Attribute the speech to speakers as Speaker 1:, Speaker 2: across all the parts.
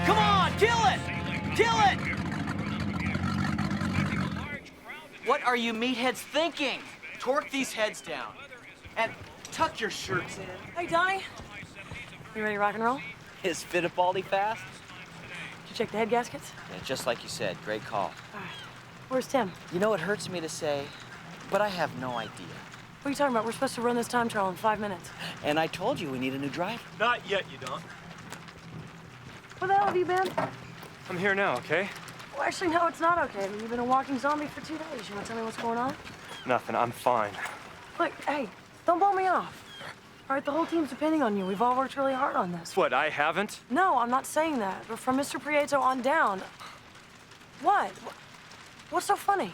Speaker 1: Come on, kill it! Kill it! What are you meatheads thinking? Torque these heads down. And tuck your shirts in.
Speaker 2: Hey, Donnie. You ready to rock and roll?
Speaker 1: Is Fittipaldi fast?
Speaker 2: Did you check the head gaskets?
Speaker 1: Yeah, just like you said, great call.
Speaker 2: All right. Where's Tim?
Speaker 1: You know, it hurts me to say, but I have no idea.
Speaker 2: What are you talking about? We're supposed to run this time trial in 5 minutes.
Speaker 1: And I told you we need a new driver.
Speaker 3: Not yet, you don't.
Speaker 2: Where the hell have you been?
Speaker 3: I'm here now, okay?
Speaker 2: Well, actually, no, it's not okay. I mean, you've been a walking zombie for 2 days. You want to tell me what's going on?
Speaker 3: Nothing, I'm fine.
Speaker 2: Look, hey, don't blow me off. All right, the whole team's depending on you. We've all worked really hard on this.
Speaker 3: What, I haven't?
Speaker 2: No, I'm not saying that. But from Mr. Prieto on down. What? What's so funny?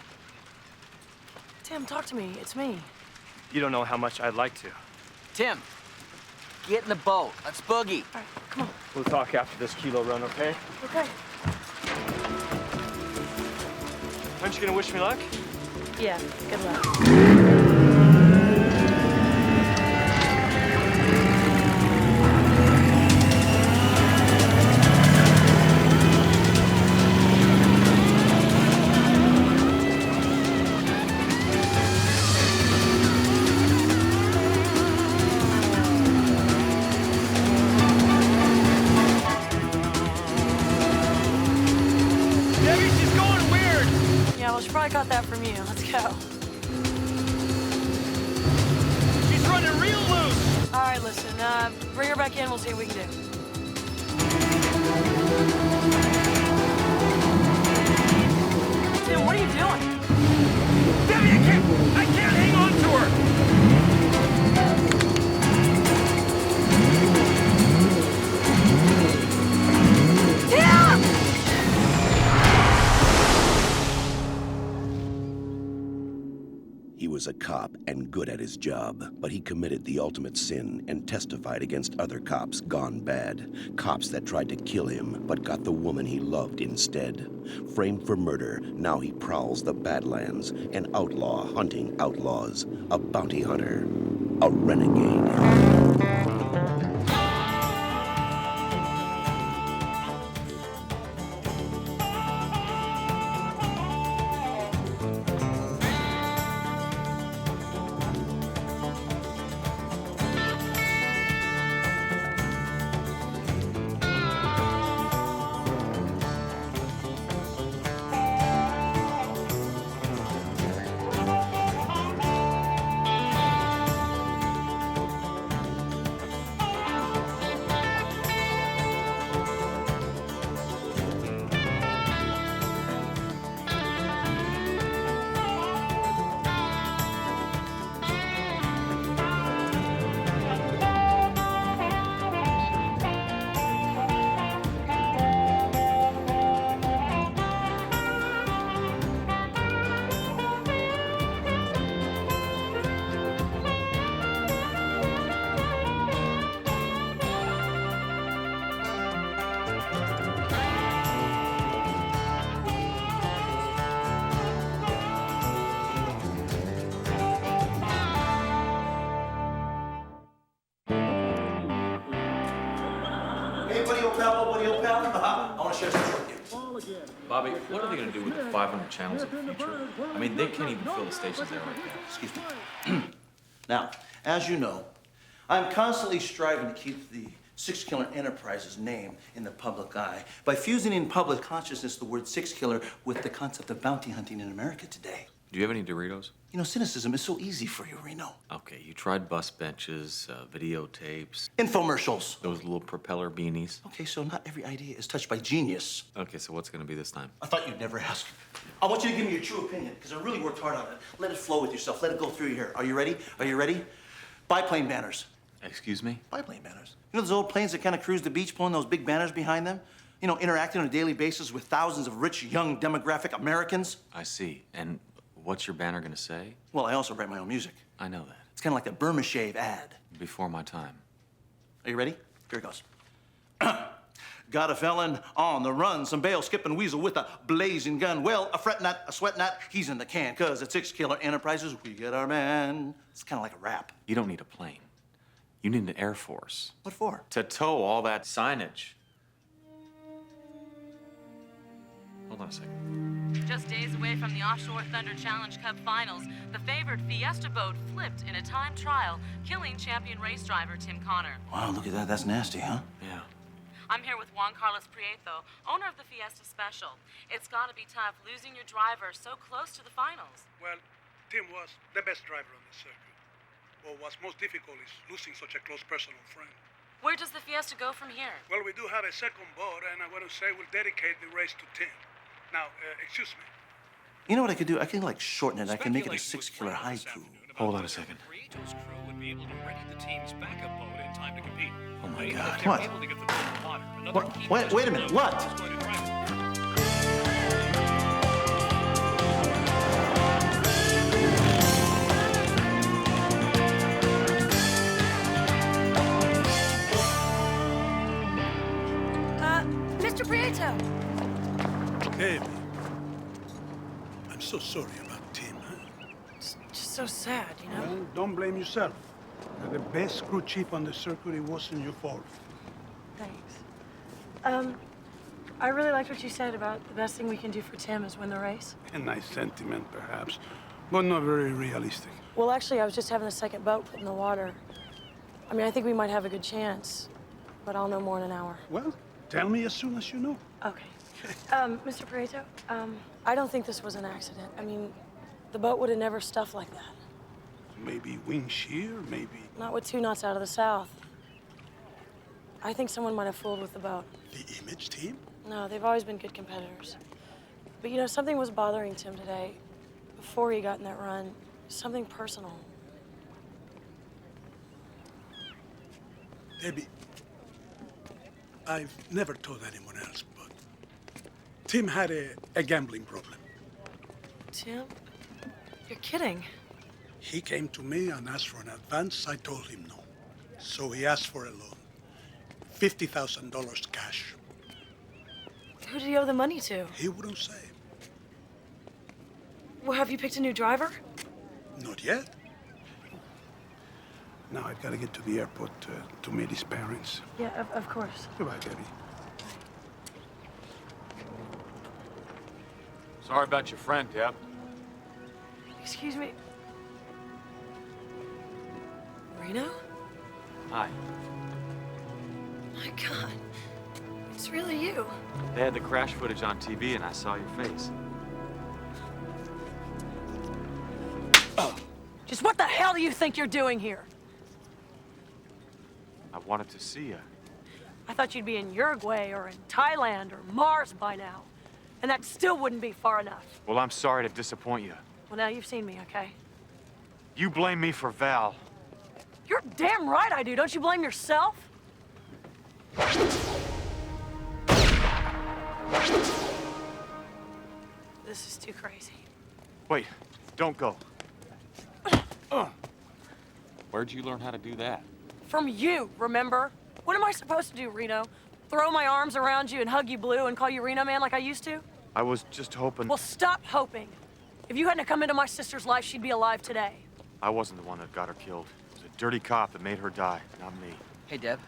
Speaker 2: Tim, talk to me. It's me.
Speaker 3: You don't know how much I'd like to.
Speaker 1: Tim, get in the boat. Let's boogie.
Speaker 2: All right, come on.
Speaker 3: We'll talk after this kilo run, okay?
Speaker 2: Okay.
Speaker 3: Aren't you gonna wish me luck?
Speaker 2: Yeah, good luck. I got that from you. Let's go.
Speaker 3: She's running real loose!
Speaker 2: All right, listen. Bring her back in. We'll see what we can do. Tim, what are you doing?
Speaker 3: Debbie, I can't hang on to her!
Speaker 4: He was a cop and good at his job, but he committed the ultimate sin and testified against other cops gone bad. Cops that tried to kill him, but got the woman he loved instead. Framed for murder, now he prowls the Badlands, an outlaw hunting outlaws, a bounty hunter, a renegade.
Speaker 5: I want to share something with you.
Speaker 6: Bobby, what are they going to do with the 500 channels of the future? I mean, they can't even fill the stations there right now.
Speaker 5: Excuse me. Now, as you know, I'm constantly striving to keep the Sixkiller Enterprises name in the public eye by fusing in public consciousness the word Sixkiller with the concept of bounty hunting in America today.
Speaker 6: Do you have any Doritos?
Speaker 5: You know, cynicism is so easy for you, Reno.
Speaker 6: Okay, you tried bus benches, videotapes.
Speaker 5: Infomercials.
Speaker 6: Those little propeller beanies.
Speaker 5: Okay, so not every idea is touched by genius.
Speaker 6: Okay, so what's going to be this time?
Speaker 5: I thought you'd never ask. I want you to give me your true opinion, because I really worked hard on it. Let it flow with yourself. Let it go through you here. Are you ready? Are you ready? Biplane banners.
Speaker 6: Excuse me?
Speaker 5: Biplane banners. You know those old planes that kind of cruise the beach pulling those big banners behind them? You know, interacting on a daily basis with thousands of rich, young, demographic Americans?
Speaker 6: I see. And what's your banner going to say?
Speaker 5: Well, I also write my own music.
Speaker 6: I know that.
Speaker 5: It's kind of like the Burma Shave ad.
Speaker 6: Before my time.
Speaker 5: Are you ready? Here it goes. Got a felon on the run, some bail skipping weasel with a blazing gun. Well, a fret not, a sweat not, he's in the can. 'Cause at Sixkiller Enterprises, we get our man. It's kind of like a rap.
Speaker 6: You don't need a plane. You need an Air Force.
Speaker 5: What for?
Speaker 6: To tow all that signage. a second.
Speaker 7: Just days away from the Offshore Thunder Challenge Cup finals, the favored Fiesta boat flipped in a time trial, killing champion race driver Tim Connor.
Speaker 5: Wow, look at that. That's nasty, huh?
Speaker 6: Yeah.
Speaker 7: I'm here with Juan Carlos Prieto, owner of the Fiesta Special. It's gotta be tough losing your driver so close to the finals.
Speaker 8: Well, Tim was the best driver on the circuit. But what's most difficult is losing such a close personal friend.
Speaker 7: Where does the Fiesta go from here?
Speaker 8: Well, we do have a second boat, and I want to say we'll dedicate the race to Tim. Now, excuse me.
Speaker 5: You know what I could do? I can, like, shorten it. I can make it a Sixkiller haiku.
Speaker 6: Hold on a second.
Speaker 3: Prieto's crew would be able to ready the team's backup boat in time to compete.
Speaker 5: Oh, my
Speaker 3: If
Speaker 5: God.
Speaker 3: they're
Speaker 5: What?
Speaker 3: able to get the boat in the water, another
Speaker 5: What?
Speaker 3: key
Speaker 5: Wait a minute.
Speaker 3: test
Speaker 5: What?
Speaker 3: is going to drive.
Speaker 2: Mr. Prieto!
Speaker 8: Baby, I'm so sorry about Tim. Huh?
Speaker 2: It's just so sad, you know?
Speaker 8: Well, don't blame yourself. You're the best crew chief on the circuit. It wasn't your fault.
Speaker 2: Thanks. I really liked what you said about the best thing we can do for Tim is win the race.
Speaker 8: A nice sentiment, perhaps, but not very realistic.
Speaker 2: Well, actually, I was just having the second boat put in the water. I mean, I think we might have a good chance, but I'll know more in an hour.
Speaker 8: Well, tell me as soon as you know.
Speaker 2: Okay. Mr. Prieto, I don't think this was an accident. I mean, the boat would have never stuffed like that.
Speaker 8: Maybe wind shear, maybe
Speaker 2: Not with 2 knots out of the south. I think someone might have fooled with the boat.
Speaker 8: the image team.
Speaker 2: No, they've always been good competitors. But you know, something was bothering Tim today, before he got in that run. Something personal.
Speaker 8: Debbie, I've never told anyone else, but Tim had a gambling problem.
Speaker 2: Tim? You're kidding.
Speaker 8: He came to me and asked for an advance. I told him no. So he asked for a loan. $50,000 cash.
Speaker 2: Who did he owe the money to?
Speaker 8: He wouldn't say.
Speaker 2: Well, have you picked a new driver?
Speaker 8: Not yet. Now I've got to get to the airport to meet his parents.
Speaker 2: Yeah, of course.
Speaker 8: Goodbye, Debbie.
Speaker 6: Sorry about your friend, Deb.
Speaker 2: Excuse me. Reno?
Speaker 6: Hi.
Speaker 2: My God. It's really you.
Speaker 6: They had the crash footage on TV and I saw your face.
Speaker 2: Just what the hell do you think you're doing here?
Speaker 6: I wanted to see you.
Speaker 2: I thought you'd be in Uruguay or in Thailand or Mars by now. And that still wouldn't be far enough.
Speaker 6: Well, I'm sorry to disappoint you.
Speaker 2: Well, now you've seen me, okay?
Speaker 6: You blame me for Val.
Speaker 2: You're damn right I do. Don't you blame yourself? This is too crazy.
Speaker 6: Wait, don't go. Where'd you learn how to do that?
Speaker 2: From you, remember? What am I supposed to do, Reno? Throw my arms around you and hug you blue and call you Reno Man like I used to?
Speaker 6: I was just hoping...
Speaker 2: Well, stop hoping. If you hadn't come into my sister's life, she'd be alive today.
Speaker 6: I wasn't the one that got her killed. It was a dirty cop that made her die, not me.
Speaker 1: Hey, Deb.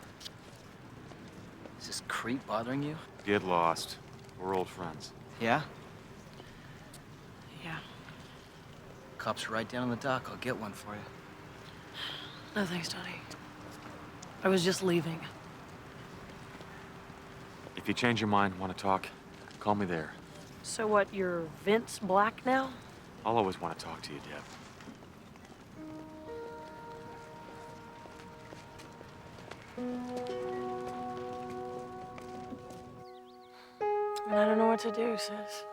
Speaker 1: Is this creep bothering you?
Speaker 6: Get lost. We're old friends.
Speaker 1: Yeah?
Speaker 2: Yeah.
Speaker 1: Cops are right down on the dock. I'll get one for you.
Speaker 2: No thanks, Donnie. I was just leaving.
Speaker 6: If you change your mind, want to talk, call me there.
Speaker 2: So what, you're Vince Black now?
Speaker 6: I'll always want to talk to you, Deb.
Speaker 2: And I don't know what to do, sis.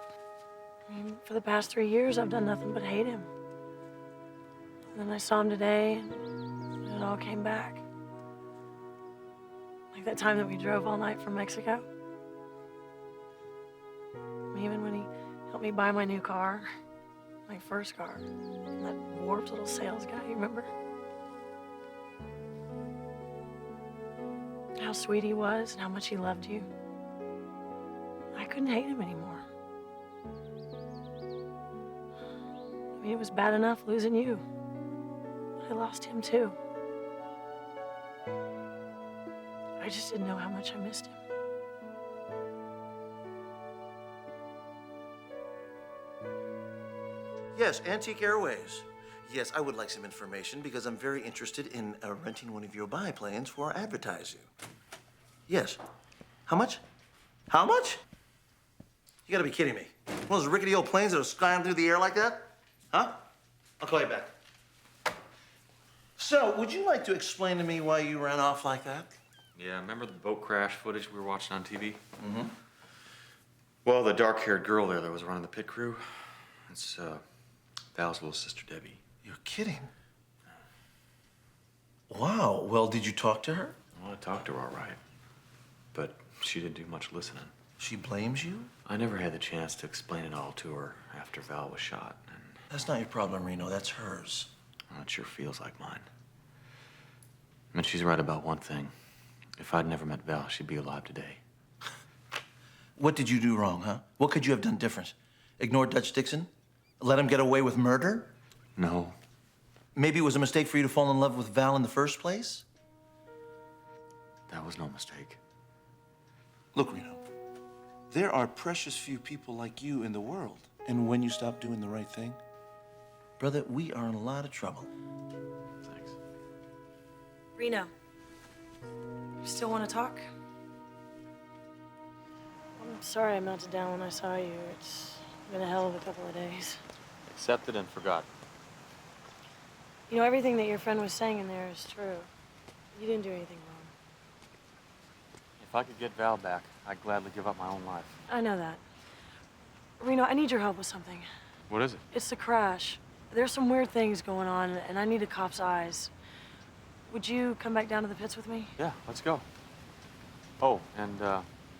Speaker 2: I mean, for the past 3 years, I've done nothing but hate him. And then I saw him today, and it all came back. Like that time that we drove all night from Mexico. Even when he helped me buy my new car, my first car. And that warped little sales guy, you remember? How sweet he was and how much he loved you. I couldn't hate him anymore. I mean, it was bad enough losing you. But I lost him too. I just didn't know how much I missed him.
Speaker 5: yes, Antique Airways. Yes, I would like some information because I'm very interested in renting one of your biplanes for advertising. Yes. How much? How much? You gotta be kidding me. One of those rickety old planes that are skying through the air like that? Huh? I'll call you back. So, would you like to explain to me why you ran off like that?
Speaker 6: Yeah, remember the boat crash footage we were watching on TV?
Speaker 5: Mm-hmm.
Speaker 6: Well, the dark-haired girl there that was running the pit crew, it's Val's little sister, Debbie.
Speaker 5: You're kidding. Wow. Well, did you talk to her?
Speaker 6: Well, I talked to her all right, but she didn't do much listening.
Speaker 5: She blames you?
Speaker 6: I never had the chance to explain it all to her after Val was shot, and
Speaker 5: That's not your problem, Reno. That's hers.
Speaker 6: well, it sure feels like mine. And she's right about one thing. If I'd never met Val, she'd be alive today.
Speaker 5: What did you do wrong, huh? What could you have done different? Ignore Dutch Dixon? Let him get away with murder?
Speaker 6: No.
Speaker 5: Maybe it was a mistake for you to fall in love with Val in the first place?
Speaker 6: That was no mistake.
Speaker 5: Look, Reno, there are precious few people like you in the world. And when you stop doing the right thing, brother, we are in a lot of trouble.
Speaker 6: Thanks.
Speaker 2: Reno, you still want to talk? I'm sorry I melted down when I saw you. It's been a hell of a couple of days.
Speaker 6: Accepted and forgotten.
Speaker 2: You know, everything that your friend was saying in there is true. You didn't do anything wrong.
Speaker 6: If I could get Val back, I'd gladly give up my own life.
Speaker 2: I know that. Reno, I need your help with something.
Speaker 6: What is it?
Speaker 2: It's the crash. There's some weird things going on, and I need a cop's eyes. Would you come back down to the pits with me?
Speaker 6: Yeah, let's go. Oh, and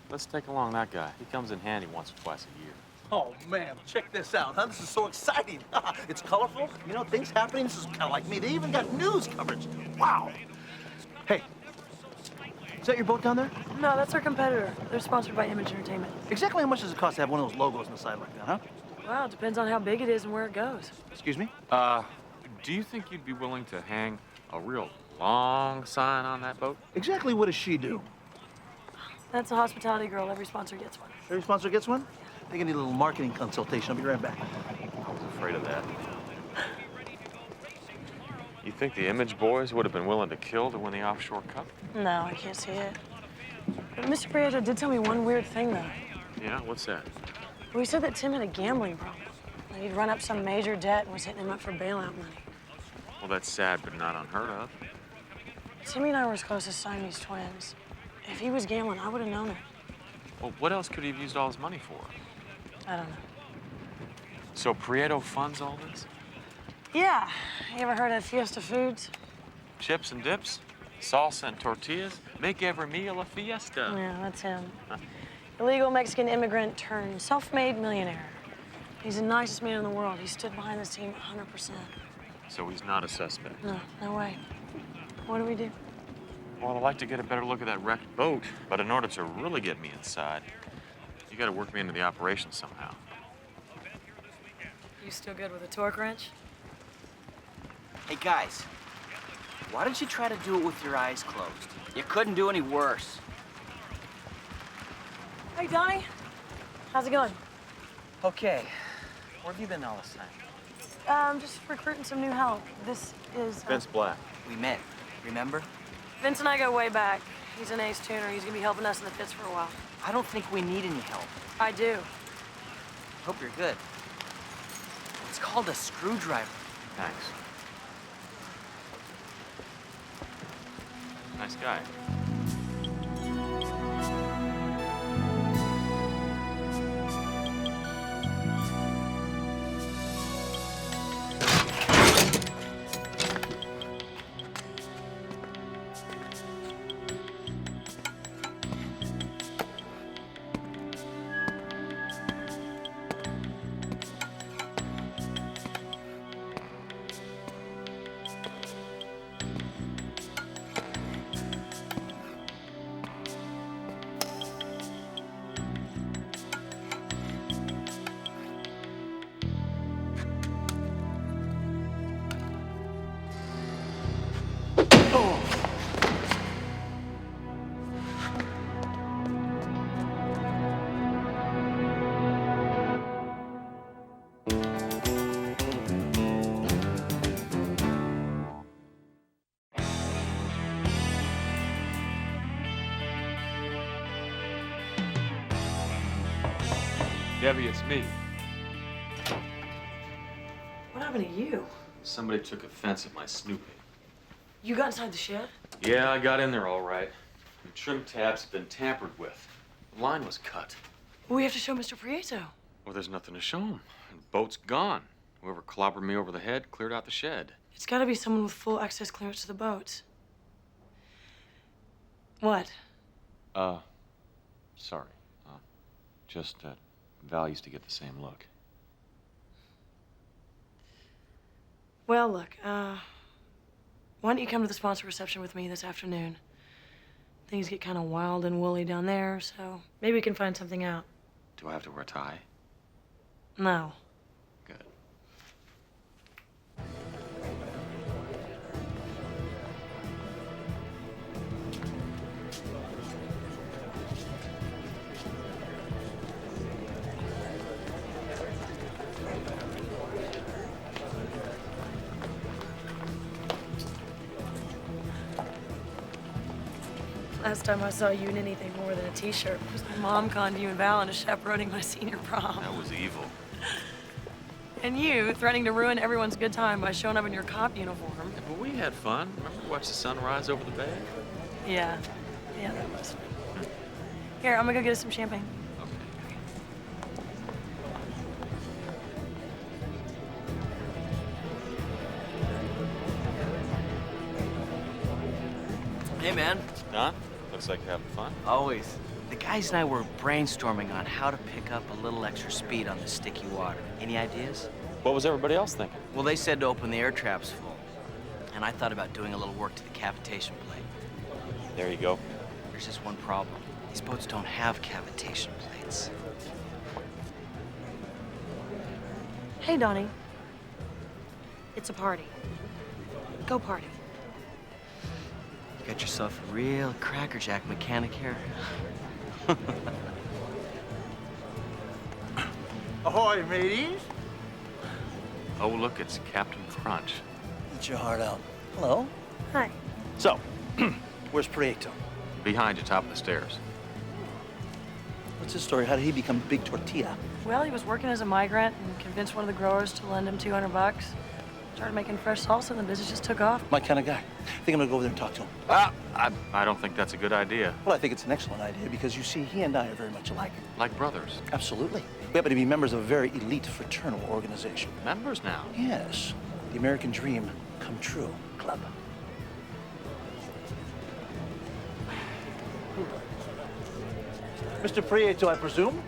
Speaker 6: let's take along that guy. He comes in handy once or twice a year.
Speaker 5: Oh, man, check this out, huh? This is so exciting. It's colorful. You know, things happening. This is kind of like me. They even got news coverage. Wow. Hey, is that your boat down there?
Speaker 2: No, that's our competitor. They're sponsored by Image Entertainment.
Speaker 5: Exactly how much does it cost to have one of those logos on the side like that, huh?
Speaker 2: Well, it depends on how big it is and where it goes.
Speaker 5: Excuse me?
Speaker 6: Do you think you'd be willing to hang a real long sign on that boat?
Speaker 5: Exactly what does she do?
Speaker 2: That's a hospitality girl. Every sponsor gets one.
Speaker 5: Every sponsor gets one? I think I need a little marketing consultation. I'll be right back.
Speaker 6: I was afraid of that. You think the Image boys would have been willing to kill to win the Offshore Cup?
Speaker 2: No, I can't see it. But Mr. Prieto did tell me one weird thing, though.
Speaker 6: Yeah, what's that?
Speaker 2: Well, he said that Tim had a gambling problem. That he'd run up some major debt and was hitting him up for bailout money.
Speaker 6: Well, that's sad, but not unheard of.
Speaker 2: Timmy and I were as close as Siamese twins. If he was gambling, I would have known it.
Speaker 6: Well, what else could he have used all his money for?
Speaker 2: I don't know.
Speaker 6: So Prieto funds all this?
Speaker 2: Yeah. You ever heard of Fiesta Foods?
Speaker 6: Chips and dips? Salsa and tortillas? Make every meal a fiesta.
Speaker 2: Yeah, that's him. Illegal Mexican immigrant turned self-made millionaire. He's the nicest man in the world. He stood behind this team 100%.
Speaker 6: So he's not a suspect?
Speaker 2: No, no way. What do we do?
Speaker 6: Well, I'd like to get a better look at that wrecked boat, but in order to really get me inside, you gotta work me into the operation somehow.
Speaker 2: You still good with a torque wrench?
Speaker 1: Hey, guys. Why didn't you try to do it with your eyes closed? You couldn't do any worse.
Speaker 2: Hey, Donnie. How's it going?
Speaker 1: Okay. Where have you been all this time?
Speaker 2: Just recruiting some new help. This is...
Speaker 6: Vince Black.
Speaker 1: We met, remember?
Speaker 2: Vince and I go way back. He's an ace tuner. He's gonna be helping us in the pits for a while.
Speaker 1: I don't think we need any help.
Speaker 2: I do.
Speaker 1: Hope you're good. It's called a screwdriver.
Speaker 6: Thanks. Nice guy. Debbie, it's me.
Speaker 2: What happened to you?
Speaker 6: Somebody took offense at my snooping.
Speaker 2: You got inside the shed?
Speaker 6: Yeah, I got in there all right. The trim tabs have been tampered with. The line was cut.
Speaker 2: We have to show Mr. Prieto.
Speaker 6: Well, there's nothing to show him. The boat's gone. Whoever clobbered me over the head cleared out the shed.
Speaker 2: It's got to be someone with full access clearance to the boats. What?
Speaker 6: Sorry. Just Val used to get the same look.
Speaker 2: Well, look, why don't you come to the sponsor reception with me this afternoon? Things get kind of wild and woolly down there, so maybe we can find something out.
Speaker 6: Do I have to wear a tie?
Speaker 2: No.
Speaker 6: Good.
Speaker 2: Last time I saw you in anything more than a t-shirt was my mom conned you and Val into chaperoning my senior prom.
Speaker 6: That was evil.
Speaker 2: And you threatening to ruin everyone's good time by showing up in your cop uniform.
Speaker 6: Yeah, but we had fun. Remember we watched the sunrise over the bay?
Speaker 2: Yeah. Yeah, that was fun. Here, I'm gonna go get us some champagne.
Speaker 6: Okay.
Speaker 1: Hey, man.
Speaker 6: Don, looks like you're having fun.
Speaker 1: Always. The guys and I were brainstorming on how to pick up a little extra speed on the sticky water. Any ideas?
Speaker 6: What was everybody else thinking?
Speaker 1: Well, they said to open the air traps full. And I thought about doing a little work to the cavitation plate.
Speaker 6: There you go.
Speaker 1: There's just one problem. These boats don't have cavitation plates.
Speaker 2: Hey, Donnie. It's a party. Go party.
Speaker 1: You got yourself a real crackerjack mechanic here.
Speaker 5: Ahoy, mateys.
Speaker 6: Oh, look, it's Captain Crunch.
Speaker 5: Eat your heart out. Hello.
Speaker 2: Hi.
Speaker 5: So, where's Prieto?
Speaker 6: Behind you, top of the stairs.
Speaker 5: What's his story? How did he become Big Tortilla?
Speaker 2: Well, he was working as a migrant and convinced one of the growers to lend him $200. Started making fresh salsa and the business just took off.
Speaker 5: My kind of guy. I think I'm gonna go over there and talk to him.
Speaker 6: I don't think that's a good idea.
Speaker 5: Well, I think it's an excellent idea because you see, he and I are very much alike.
Speaker 6: Like brothers.
Speaker 5: Absolutely. We happen to be members of a very elite fraternal organization.
Speaker 6: Members now.
Speaker 5: Yes. The American Dream Come True Club. Mr. Prieto, I presume?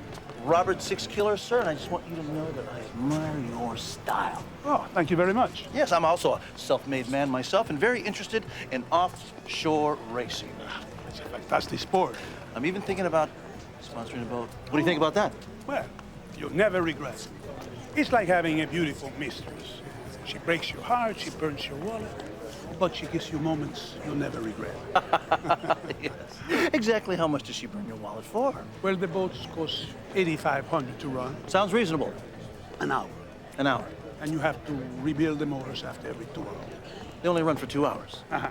Speaker 5: Robert Sixkiller, sir, and I just want you to know that I admire your style.
Speaker 8: Oh, thank you very much.
Speaker 5: Yes, I'm also a self-made man myself and very interested in offshore racing.
Speaker 8: It's a fantastic sport.
Speaker 5: I'm even thinking about sponsoring a boat. What do you think about that?
Speaker 8: Well, you'll never regret it. It's like having a beautiful mistress. She breaks your heart, she burns your wallet, but she gives you moments you'll never regret.
Speaker 5: Yes. Exactly how much does she burn your wallet for?
Speaker 8: Well, the boats cost $8,500 to run,
Speaker 5: Sounds reasonable.
Speaker 8: an hour.
Speaker 5: An hour.
Speaker 8: And you have to rebuild the motors after every 2 hours.
Speaker 5: They only run for 2 hours.
Speaker 8: Uh-huh.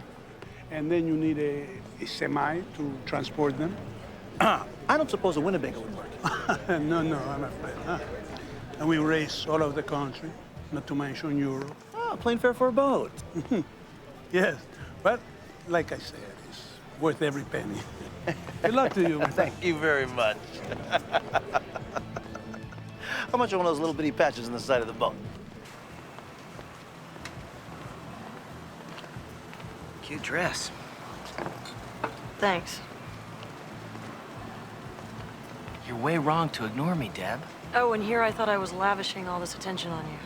Speaker 8: And then you need a semi to transport them.
Speaker 5: I don't suppose a Winnebago would work.
Speaker 8: No, I'm afraid not. And we race all over the country, not to mention Europe.
Speaker 5: Oh, plane fare for a boat.
Speaker 8: Yes, but like I said, it's worth every penny. Good luck to you.
Speaker 5: Thank you very much. How much are one of those little bitty patches on the side of the boat?
Speaker 1: Cute dress.
Speaker 2: Thanks.
Speaker 1: You're way wrong to ignore me, Deb.
Speaker 2: Oh, and here I thought I was lavishing all this attention on you.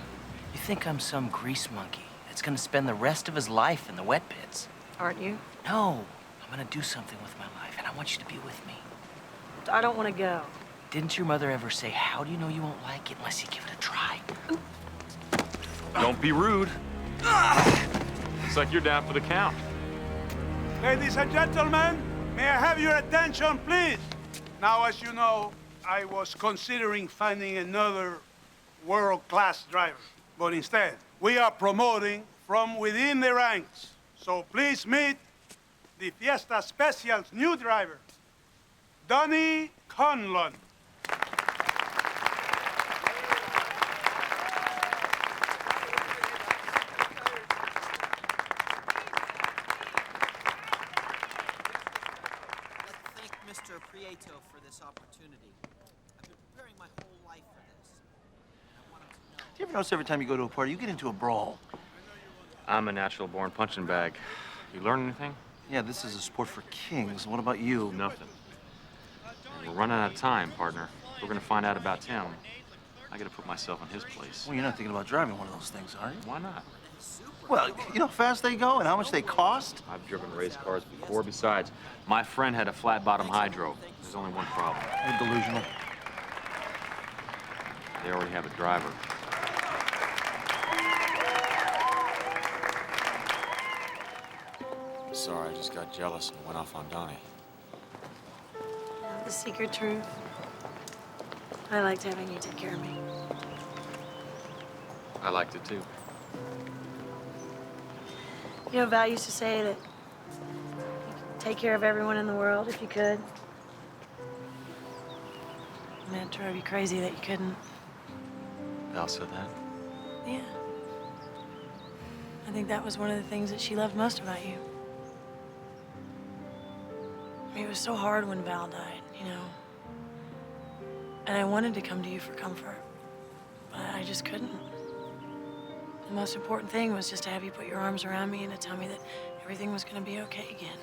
Speaker 1: You think I'm some grease monkey that's gonna spend the rest of his life in the wet pits.
Speaker 2: Aren't you?
Speaker 1: No, I'm gonna do something with my life, and I want you to be with me.
Speaker 2: I don't want to go.
Speaker 1: Didn't your mother ever say, how do you know you won't like it unless you give it a try?
Speaker 6: Don't be rude. Looks like you're down for the count.
Speaker 8: Ladies and gentlemen, may I have your attention, please? Now, as you know, I was considering finding another world-class driver. But instead, we are promoting from within the ranks. So please meet the Fiesta Special's new driver, Donnie Conlon.
Speaker 1: Prieto for this opportunity. I've been preparing my whole life for this. I want him to know.
Speaker 5: Do you ever notice every time you go to a party, you get into a brawl?
Speaker 6: I'm a natural-born punching bag. You learn anything?
Speaker 5: Yeah, this is a sport for kings. What about you?
Speaker 6: Nothing. We're running out of time, partner. We're gonna find out about Tim. I gotta put myself in his place.
Speaker 5: Well, you're not thinking about driving one of those things, are you?
Speaker 6: Why not?
Speaker 5: Well, you know how fast they go and how much they cost?
Speaker 6: I've driven race cars before. Besides, my friend had a flat-bottom hydro. There's only one problem.
Speaker 5: You're delusional.
Speaker 6: They already have a driver. Sorry, I just got jealous and went off on Donnie.
Speaker 2: The secret truth. I liked having you take care of me.
Speaker 6: I liked it too.
Speaker 2: You know, Val used to say that you could take care of everyone in the world if you could. And it drove you crazy that you couldn't.
Speaker 6: Val said that?
Speaker 2: Yeah. I think that was one of the things that she loved most about you. I mean, it was so hard when Val died, you know. And I wanted to come to you for comfort, but I just couldn't. The most important thing was just to have you put your arms around me and to tell me that everything was going to be okay again.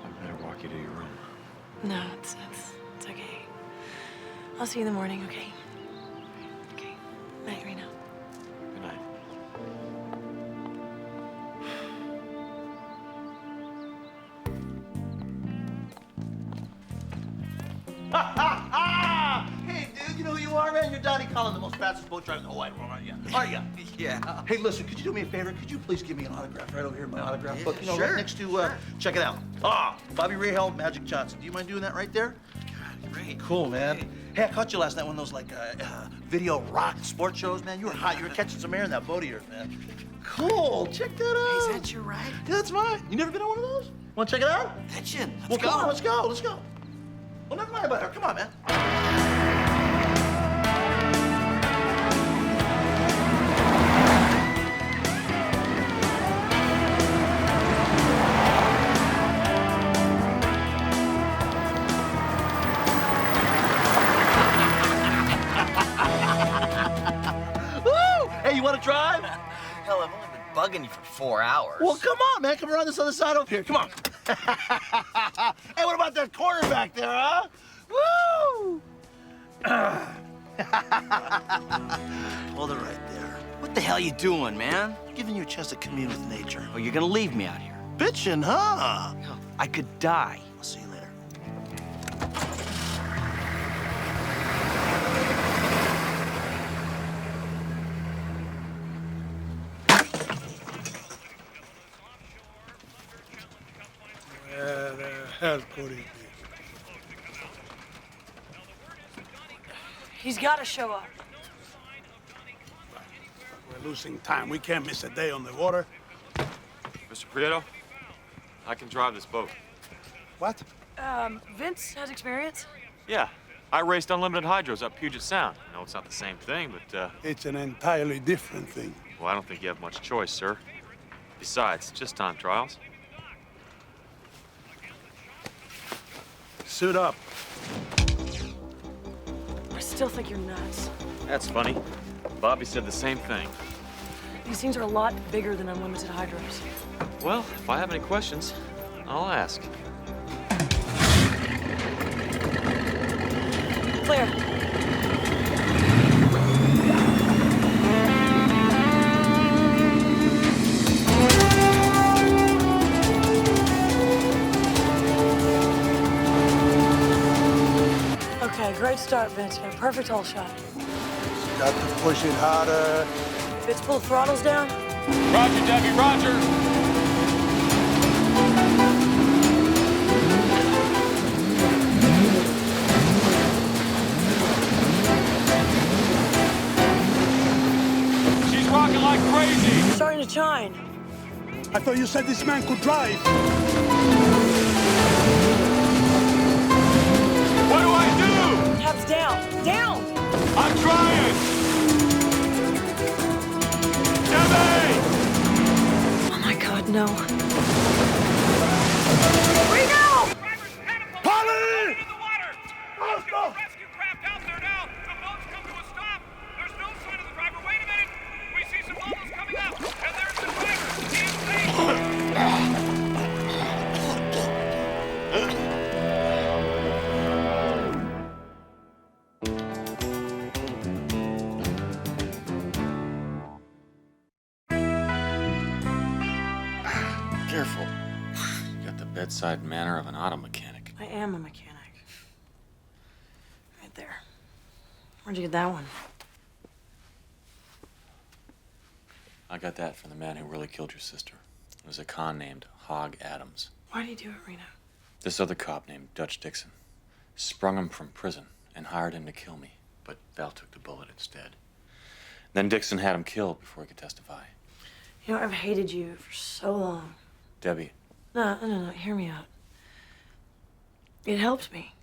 Speaker 6: I better walk you to your room.
Speaker 2: No, it's okay. I'll see you in the morning, okay? Okay. Night, Reno.
Speaker 6: Good night.
Speaker 5: Hey, dude, you know who you are, man? You're Donnie Collin, the most fastest boat driver in the whole wide world, aren't you? Are you?
Speaker 1: Yeah.
Speaker 5: Hey, listen, could you do me a favor? Could you please give me an autograph right over here in my autograph
Speaker 1: Yeah,
Speaker 5: book? You know,
Speaker 1: sure,
Speaker 5: right next to,
Speaker 1: sure.
Speaker 5: check it out. Bobby Rahal, Magic Johnson. Do you mind doing that right there?
Speaker 1: God, great.
Speaker 5: Cool, man. Hey, I caught you last night one of those, like, video rock sport shows, man. You were hot. You were catching some air in that boat of yours, man. Cool. Check that out.
Speaker 1: Is that your ride?
Speaker 5: Yeah, that's mine. You never been on one of those? Want to check it out?
Speaker 1: Pitchin'.
Speaker 5: Well,
Speaker 1: Let's go.
Speaker 5: come on, let's go. Let's go. Well, never mind about her. Come on, man. Woo! Hey, you want to drive?
Speaker 1: Hell, I've only been bugging you for 4 hours.
Speaker 5: Well, come on, man. Come around this other side over here. Come on. Hey, what about that corner back there, huh? Woo! Hold it right there.
Speaker 1: What the hell you doing, man?
Speaker 5: Giving you a chance to commune with nature.
Speaker 1: Oh, you're gonna leave me out here.
Speaker 5: Bitchin', huh?
Speaker 1: Hell, I could die.
Speaker 5: I'll see you later.
Speaker 8: Where the hell could it be?
Speaker 2: He's got to show up.
Speaker 8: We're losing time. We can't miss a day on the water.
Speaker 6: Mr. Prieto, I can drive this boat.
Speaker 8: What?
Speaker 2: Vince has experience.
Speaker 6: Yeah, I raced unlimited hydros up Puget Sound. I know it's not the same thing, but,
Speaker 8: It's an entirely different thing.
Speaker 6: well, I don't think you have much choice, sir. Besides, just time trials.
Speaker 8: Suit up.
Speaker 2: I still think you're nuts.
Speaker 6: That's funny. Bobby said the same thing.
Speaker 2: These things are a lot bigger than unlimited hydros.
Speaker 6: Well, if I have any questions, I'll ask.
Speaker 2: Clear. Okay, great start, Vince. You got a perfect hole shot.
Speaker 8: Got to push it harder.
Speaker 2: Vince, pull the throttles down.
Speaker 6: Roger, Debbie, roger. She's rocking like crazy.
Speaker 2: Starting to chine.
Speaker 8: I thought you said this man could drive.
Speaker 6: What do I do?
Speaker 2: Down! Down!
Speaker 3: I'm trying! Debbie!
Speaker 2: Oh my God, no. Reno!
Speaker 3: Polly!
Speaker 8: Let's go!
Speaker 3: Rescue craft out there now! The boat's come to a stop! There's no sign of the driver. Wait a minute! We see some bubbles coming up! And there's the driver! He's safe!
Speaker 6: Careful. You got the bedside manner of an auto mechanic.
Speaker 2: I am a mechanic. Right there. Where'd you get that one?
Speaker 6: I got that from the man who really killed your sister. It was a con named Hog Adams.
Speaker 2: Why'd he do it, Reno?
Speaker 6: This other cop named Dutch Dixon sprung him from prison and hired him to kill me, but Val took the bullet instead. Then Dixon had him killed before he could testify.
Speaker 2: You know, I've hated you for so long.
Speaker 6: Debbie,
Speaker 2: No, hear me out. It helped me,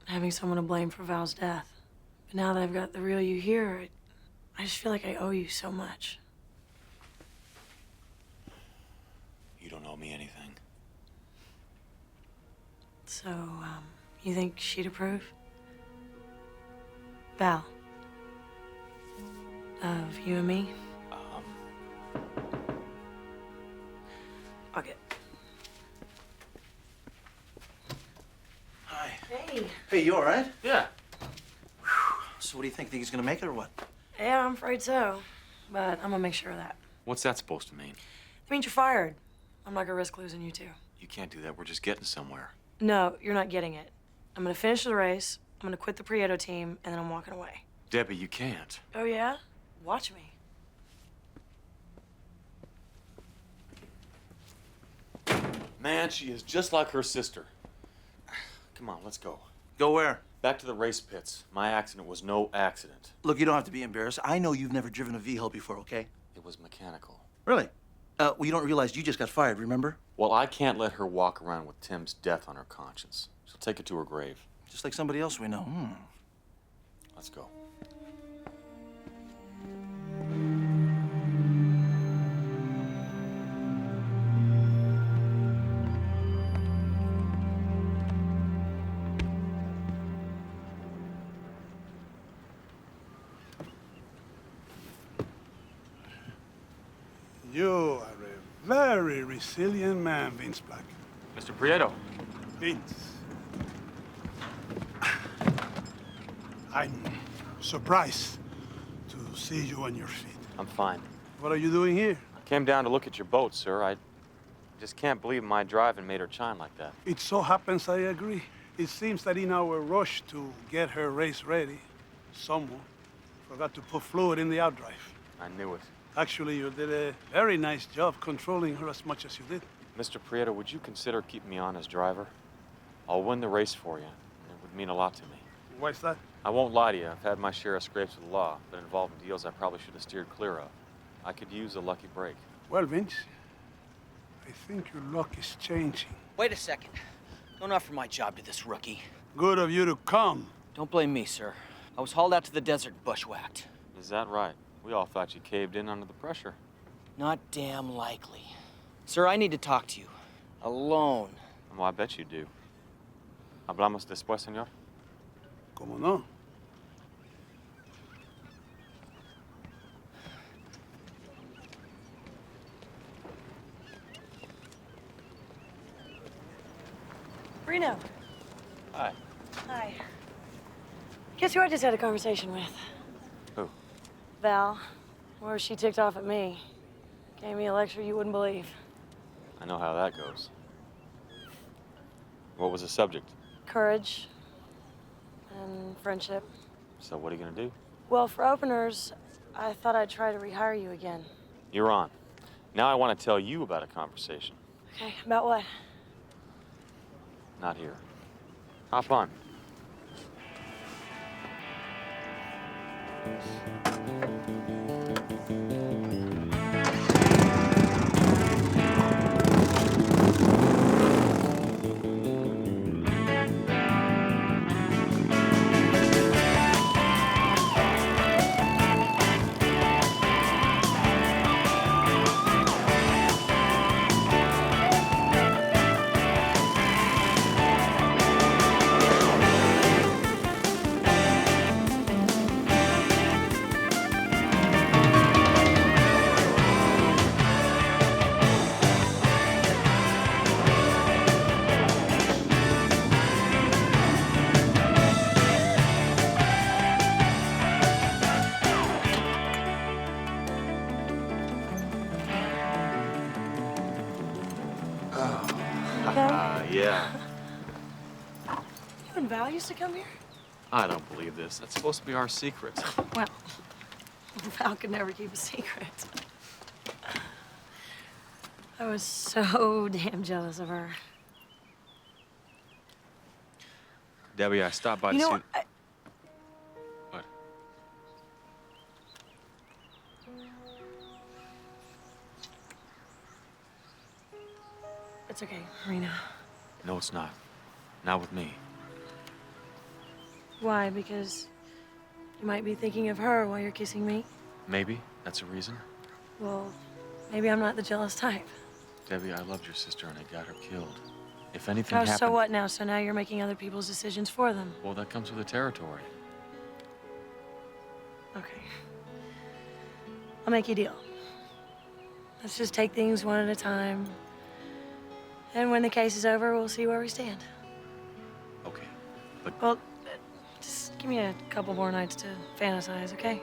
Speaker 2: having someone to blame for Val's death. But now that I've got the real you here, I just feel like I owe you so much.
Speaker 6: you don't owe me anything.
Speaker 2: So, you think she'd approve? Val. Of you and me? Okay.
Speaker 5: Hi.
Speaker 2: Hey.
Speaker 5: Hey, you all right?
Speaker 6: Yeah.
Speaker 5: So what do you think? Think he's gonna make it or what?
Speaker 2: Yeah, I'm afraid so. But I'm gonna make sure of that.
Speaker 6: What's that supposed to mean?
Speaker 2: It means you're fired. I'm not gonna risk losing you too.
Speaker 6: You can't do that. We're just getting somewhere.
Speaker 2: No, you're not getting it. I'm gonna finish the race, I'm gonna quit the Prieto team, and then I'm walking away.
Speaker 6: Debbie, you can't.
Speaker 2: Oh, yeah? Watch me.
Speaker 6: Man, she is just like her sister. Come on, let's go.
Speaker 5: Go where?
Speaker 6: Back to the race pits. My accident was no accident.
Speaker 5: Look, you don't have to be embarrassed. I know you've never driven a V-Hill before, okay?
Speaker 6: It was mechanical.
Speaker 5: Really? Well, you don't realize you just got fired, remember?
Speaker 6: Well, I can't let her walk around with Tim's death on her conscience. She'll take it to her grave.
Speaker 5: Just like somebody else we know.
Speaker 6: Let's go.
Speaker 8: You are a very resilient man, Vince Black.
Speaker 6: Mr. Prieto.
Speaker 8: Vince. I'm surprised to see you on your feet.
Speaker 6: I'm fine.
Speaker 8: What are you doing here?
Speaker 6: I came down to look at your boat, sir. I just can't believe my driving made her shine like that.
Speaker 8: It so happens I agree. It seems that in our rush to get her race ready, someone forgot to put fluid in the outdrive.
Speaker 6: I knew it.
Speaker 8: Actually, you did a very nice job controlling her as much as you did.
Speaker 6: Mr. Prieto, would you consider keeping me on as driver? I'll win the race for you, and it would mean a lot to me.
Speaker 8: Why's that?
Speaker 6: I won't lie to you. I've had my share of scrapes with the law, but involving deals I probably should have steered clear of. I could use a lucky break.
Speaker 8: Well, Vince, I think your luck is changing.
Speaker 1: Wait a second. Don't offer my job to this rookie.
Speaker 8: Good of you to come.
Speaker 1: Don't blame me, sir. I was hauled out to the desert and bushwhacked.
Speaker 6: Is that right? We all thought you caved in under the pressure.
Speaker 1: Not damn likely. Sir, I need to talk to you. Alone.
Speaker 6: Well, I bet you do. Hablamos después, señor.
Speaker 8: ¿Cómo no?
Speaker 2: Reno.
Speaker 6: Hi.
Speaker 2: Hi. Guess who I just had a conversation with?
Speaker 6: Who?
Speaker 2: Val. Or she ticked off at me. Gave me a lecture you wouldn't believe.
Speaker 6: I know how that goes. What was the subject?
Speaker 2: Courage. And friendship.
Speaker 6: So what are you gonna do?
Speaker 2: Well, for openers, I thought I'd try to rehire you again.
Speaker 6: You're on. Now I want to tell you about a conversation.
Speaker 2: Okay, about what?
Speaker 6: Not here. Hop on. Yeah.
Speaker 2: You and Val used to come here?
Speaker 6: I don't believe this. That's supposed to be our secret.
Speaker 2: Well, Val could never keep a secret. I was so damn jealous of her.
Speaker 6: Debbie, I stopped by
Speaker 2: You
Speaker 6: to
Speaker 2: know,
Speaker 6: see... What?
Speaker 2: It's okay, Reno.
Speaker 6: No, it's not. Not with me.
Speaker 2: Why? Because you might be thinking of her while you're kissing me?
Speaker 6: Maybe. That's a reason.
Speaker 2: Well, maybe I'm not the jealous type.
Speaker 6: Debbie, I loved your sister and I got her killed. If anything
Speaker 2: Oh,
Speaker 6: happened...
Speaker 2: so what now? So now you're making other people's decisions for them?
Speaker 6: Well, that comes with the territory.
Speaker 2: Okay. I'll make you a deal. Let's just take things one at a time. And when the case is over, we'll see where we stand.
Speaker 6: Okay, but...
Speaker 2: Well, just give me a couple more nights to fantasize, okay?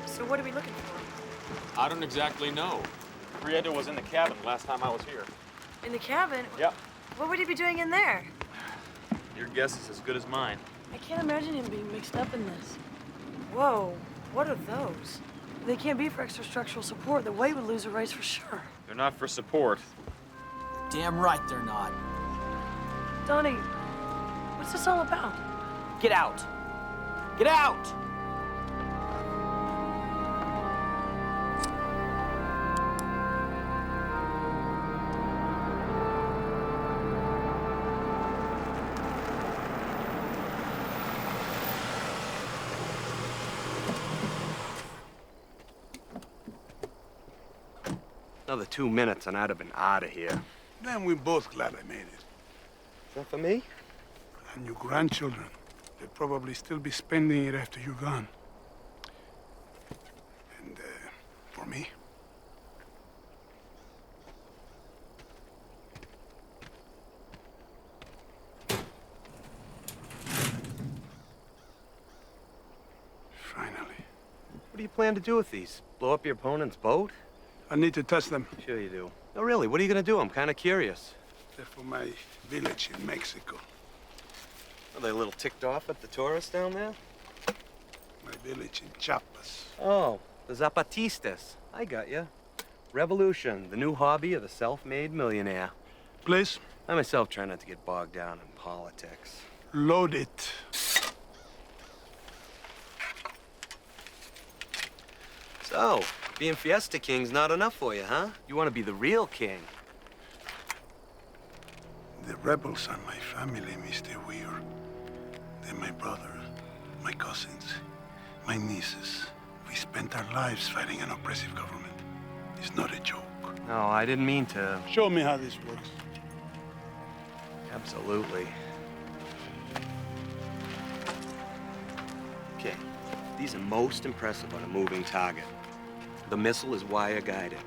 Speaker 2: So what are we looking for?
Speaker 6: I don't exactly know. Prieto was in the cabin last time I was here.
Speaker 2: In the cabin?
Speaker 6: Yep.
Speaker 2: What would he be doing in there?
Speaker 6: Your guess is as good as mine.
Speaker 2: I can't imagine him being mixed up in this. Whoa, what are those? They can't be for extra structural support. The Wade would lose a race for sure.
Speaker 6: They're not for support.
Speaker 1: Damn right they're not.
Speaker 2: Donnie, what's this all about?
Speaker 1: Get out! Get out!
Speaker 9: Another 2 minutes and I'd have been out of here.
Speaker 8: Then we're both glad I made it.
Speaker 9: Is that for me?
Speaker 8: And your grandchildren. They'll probably still be spending it after you're gone. And, for me? Finally.
Speaker 9: What do you plan to do with these? Blow up your opponent's boat?
Speaker 8: I need to test them.
Speaker 9: Sure you do. Oh, really? What are you gonna do? I'm kind of curious.
Speaker 8: They're for my village in Mexico.
Speaker 9: Are they a little ticked off at the tourists down there?
Speaker 8: My village in Chiapas.
Speaker 9: Oh, the Zapatistas. I got you. Revolution, the new hobby of the self-made millionaire.
Speaker 8: Please,
Speaker 9: I myself try not to get bogged down in politics.
Speaker 8: load it.
Speaker 9: So, being Fiesta King's not enough for you, huh? You want to be the real king.
Speaker 8: The rebels are my family, Mr. Weir. They're my brother, my cousins, my nieces. We spent our lives fighting an oppressive government. It's not a joke.
Speaker 9: No, I didn't mean to.
Speaker 8: Show me how this works.
Speaker 9: Absolutely. Okay, these are most impressive on a moving target. The missile is wire guided.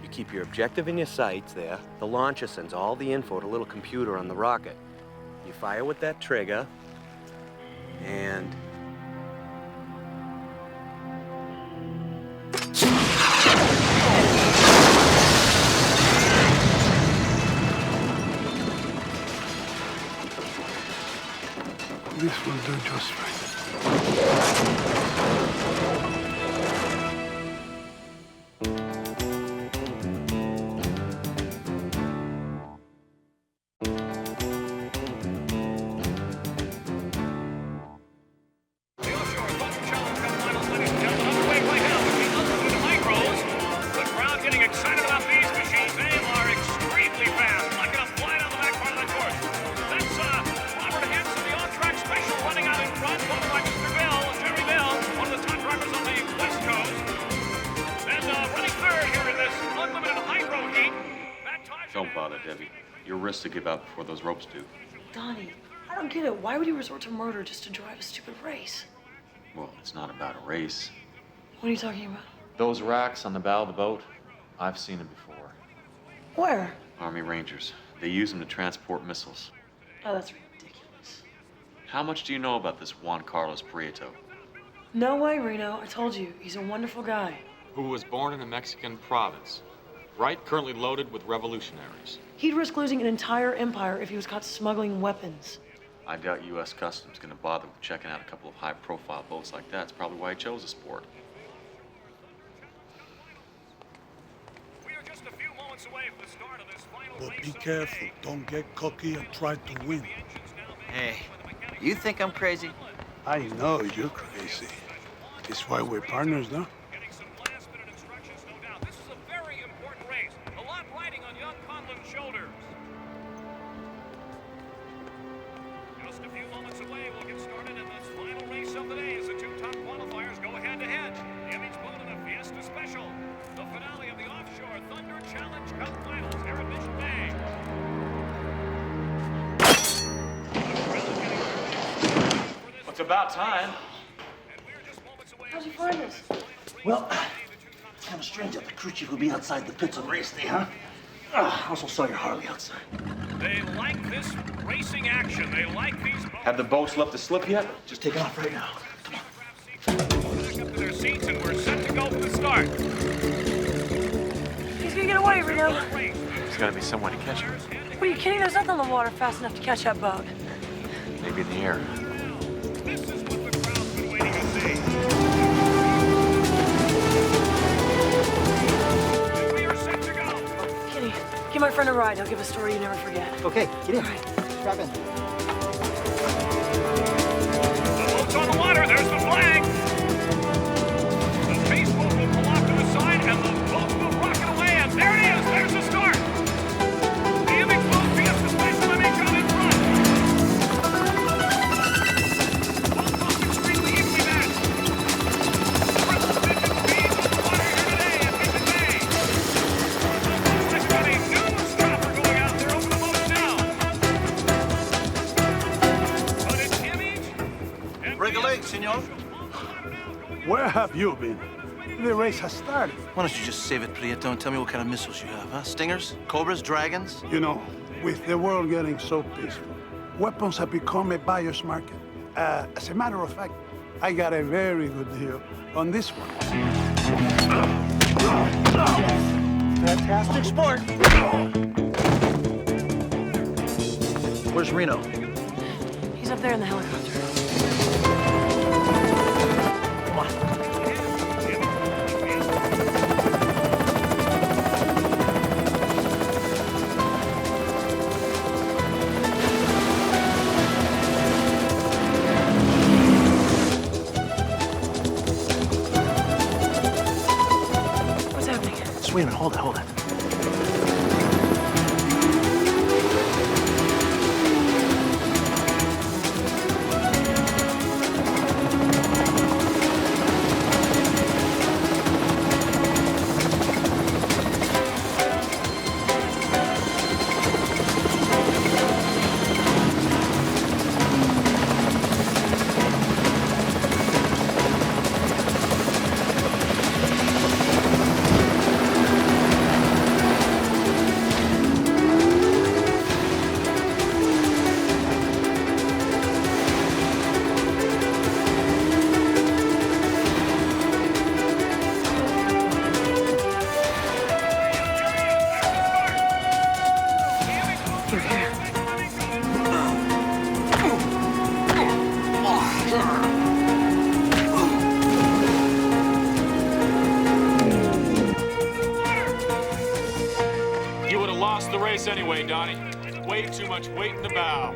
Speaker 9: You keep your objective in your sights there. The launcher sends all the info to a little computer on the rocket. You fire with that trigger, and...
Speaker 8: This will do just fine.
Speaker 3: The Offshore Challenge Cup Finals, ladies and gentlemen, underway right now between unlimited micros. The crowd getting excited about these machines. They are extremely fast, like a fly down the back part of the course. That's Robert Hanson, the on-track special, running out in front, followed by Mr. Bell, Jerry Bell, one of the top drivers on the West Coast. And running third here in this unlimited hydro heat.
Speaker 6: Don't bother, Debbie. Your wrists to give out before those ropes do.
Speaker 2: Donnie, I don't get it. Why would he resort to murder just to drive a stupid race?
Speaker 6: Well, it's not about a race.
Speaker 2: What are you talking about?
Speaker 6: Those racks on the bow of the boat, I've seen them before.
Speaker 2: Where?
Speaker 6: Army Rangers. They use them to transport missiles.
Speaker 2: Oh, that's ridiculous.
Speaker 6: How much do you know about this Juan Carlos Prieto?
Speaker 2: No way, Reno. I told you, he's a wonderful guy.
Speaker 6: Who was born in a Mexican province. Right? Currently loaded with revolutionaries.
Speaker 2: He'd risk losing an entire empire if he was caught smuggling weapons.
Speaker 6: I doubt U.S. Customs is going to bother with checking out a couple of high-profile boats like that. It's probably why he chose the sport.
Speaker 3: We are just a few moments away from the start of this final
Speaker 8: But
Speaker 3: race
Speaker 8: be
Speaker 3: of the
Speaker 8: careful.
Speaker 3: day.
Speaker 8: Don't get cocky and try to win.
Speaker 1: Hey, you think I'm crazy?
Speaker 8: I know you're crazy. That's why we're partners, no?
Speaker 3: Getting some last-minute instructions, no doubt. This is a very important race. A lot riding on young Conlon's shoulders. Just a few moments away, we'll get started in this final race of the day as the two top qualifiers go head-to-head. The Image Boat and the Fiesta Special. The finale of the Offshore Thunder Challenge Cup Finals here at Mission Bay.
Speaker 6: It's about time.
Speaker 2: How'd you find us?
Speaker 5: Well, it's kind of strange that the crew chief would be outside the pits on race day, huh? I also saw your Harley outside.
Speaker 3: They like this racing action. They like these boats.
Speaker 6: Have the boats left the slip yet?
Speaker 5: Just taking off right now.
Speaker 3: Back up to their seats, and we're set to go for the start.
Speaker 2: He's gonna get away, Reno.
Speaker 6: There's got to be some way to catch him.
Speaker 2: What are you kidding? There's nothing on the water fast enough to catch that boat.
Speaker 6: Maybe in the air.
Speaker 3: This is what the crowd's been waiting to see. And we are set to go.
Speaker 2: Kenny, give my friend a ride. He'll give a story you never forget.
Speaker 1: Okay, get in. Strap in.
Speaker 3: The boat's on the water. There's the flag. The pace boat will pull off to the side, and the boats will rocket away. And there it is. There's the start. The Image Boat Fiesta Special MH out in front. Both boats extremely evenly matched. Triple-digit speed on the water here today at Mission Bay. Looks like we've got a newsdropper going out there over the boats now. But it's Image and
Speaker 5: Break a leg, senor.
Speaker 8: Where have you been? The race has started.
Speaker 5: Why don't you just save it, Prieto, and tell me what kind of missiles you have, huh? Stingers? Cobras? Dragons?
Speaker 8: You know, with the world getting so peaceful, weapons have become a buyer's market. As a matter of fact, I got a very good deal on this one.
Speaker 5: Fantastic sport. Where's Reno?
Speaker 2: He's up there in the helicopter.
Speaker 5: Come on.
Speaker 2: What's happening?
Speaker 5: Just wait a minute. Hold it, hold it.
Speaker 6: You would have lost the race anyway, Donnie. Way too much weight in the bow.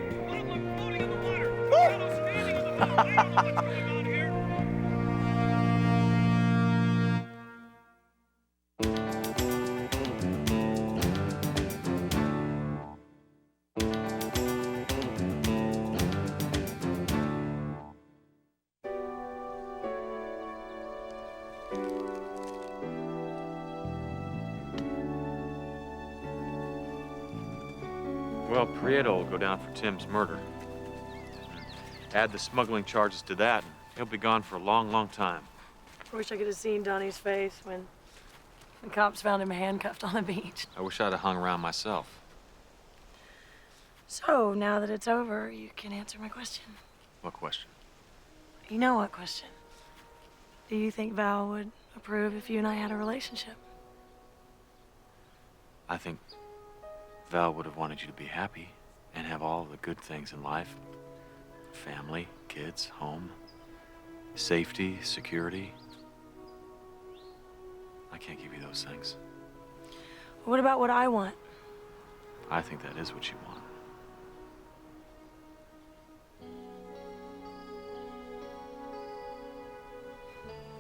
Speaker 6: Well, Prieto will go down for Tim's murder. Add the smuggling charges to that, and he'll be gone for a long, long time.
Speaker 2: I wish I could have seen Donnie's face when the cops found him handcuffed on the beach.
Speaker 6: I wish I'd have hung around myself.
Speaker 2: So, now that it's over, you can answer my question.
Speaker 6: What question?
Speaker 2: You know what question? Do you think Val would approve if you and I had a relationship?
Speaker 6: I think Val would have wanted you to be happy and have all the good things in life. Family, kids, home, safety, security. I can't give you those things.
Speaker 2: What about what I want?
Speaker 6: I think that is what you want.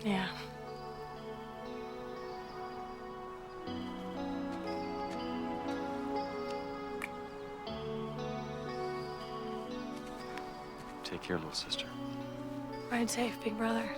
Speaker 2: Yeah.
Speaker 6: Take care, little sister.
Speaker 2: Ride safe, big brother.